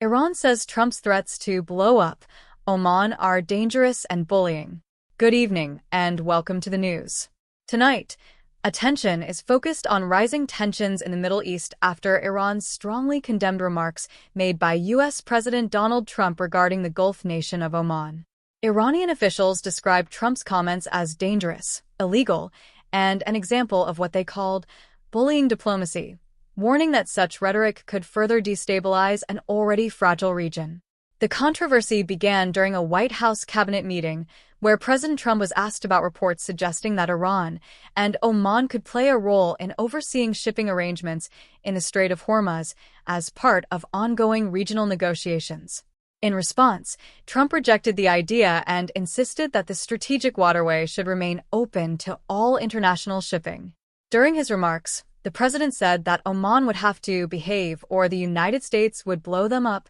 Iran says Trump's threats to blow up Oman are dangerous and bullying. Good evening, and welcome to the news. Tonight, attention is focused on rising tensions in the Middle East after Iran's strongly condemned remarks made by U.S. President Donald Trump regarding the Gulf nation of Oman. Iranian officials described Trump's comments as dangerous, illegal, and an example of what they called bullying diplomacy, warning that such rhetoric could further destabilize an already fragile region. The controversy began during a White House cabinet meeting where President Trump was asked about reports suggesting that Iran and Oman could play a role in overseeing shipping arrangements in the Strait of Hormuz as part of ongoing regional negotiations. In response, Trump rejected the idea and insisted that the strategic waterway should remain open to all international shipping. During his remarks, the president said that Oman would have to behave or the United States would blow them up,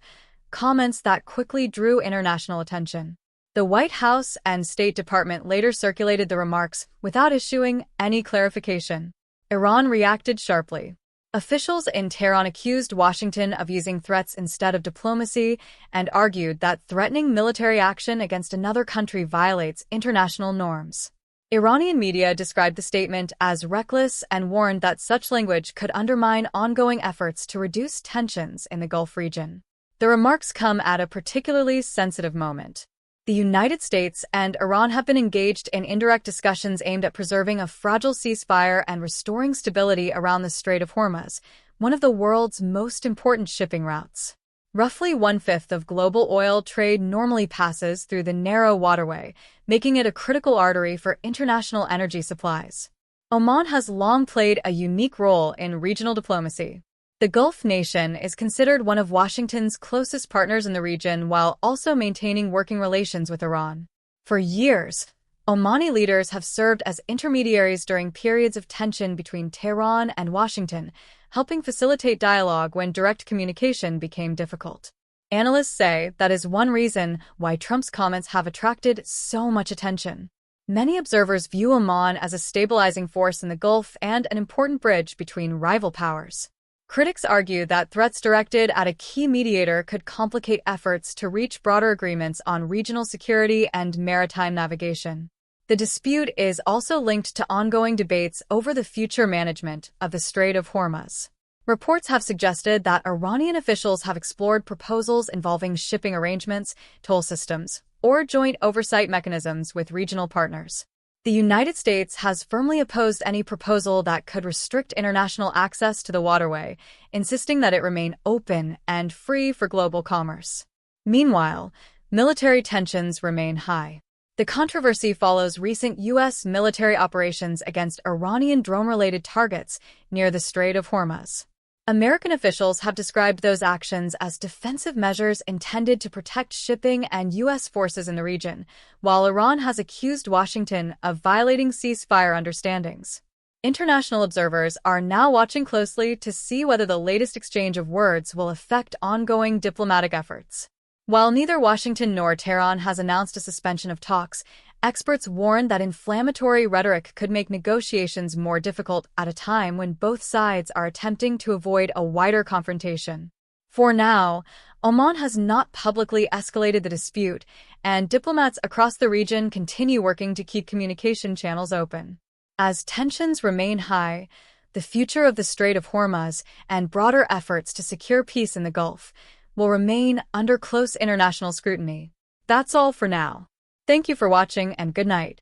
comments that quickly drew international attention. The White House and State Department later circulated the remarks without issuing any clarification. Iran reacted sharply. Officials in Tehran accused Washington of using threats instead of diplomacy and argued that threatening military action against another country violates international norms. Iranian media described the statement as reckless and warned that such language could undermine ongoing efforts to reduce tensions in the Gulf region. The remarks come at a particularly sensitive moment. The United States and Iran have been engaged in indirect discussions aimed at preserving a fragile ceasefire and restoring stability around the Strait of Hormuz, one of the world's most important shipping routes. Roughly one-fifth of global oil trade normally passes through the narrow waterway, making it a critical artery for international energy supplies. Oman has long played a unique role in regional diplomacy. The Gulf nation is considered one of Washington's closest partners in the region while also maintaining working relations with Iran. For years, Omani leaders have served as intermediaries during periods of tension between Tehran and Washington, helping facilitate dialogue when direct communication became difficult. Analysts say that is one reason why Trump's comments have attracted so much attention. Many observers view Oman as a stabilizing force in the Gulf and an important bridge between rival powers. Critics argue that threats directed at a key mediator could complicate efforts to reach broader agreements on regional security and maritime navigation. The dispute is also linked to ongoing debates over the future management of the Strait of Hormuz. Reports have suggested that Iranian officials have explored proposals involving shipping arrangements, toll systems, or joint oversight mechanisms with regional partners. The United States has firmly opposed any proposal that could restrict international access to the waterway, insisting that it remain open and free for global commerce. Meanwhile, military tensions remain high. The controversy follows recent U.S. military operations against Iranian drone-related targets near the Strait of Hormuz. American officials have described those actions as defensive measures intended to protect shipping and U.S. forces in the region, while Iran has accused Washington of violating ceasefire understandings. International observers are now watching closely to see whether the latest exchange of words will affect ongoing diplomatic efforts. While neither Washington nor Tehran has announced a suspension of talks, experts warn that inflammatory rhetoric could make negotiations more difficult at a time when both sides are attempting to avoid a wider confrontation. For now, Oman has not publicly escalated the dispute, and diplomats across the region continue working to keep communication channels open. As tensions remain high, the future of the Strait of Hormuz and broader efforts to secure peace in the Gulf will remain under close international scrutiny. That's all for now. Thank you for watching and good night.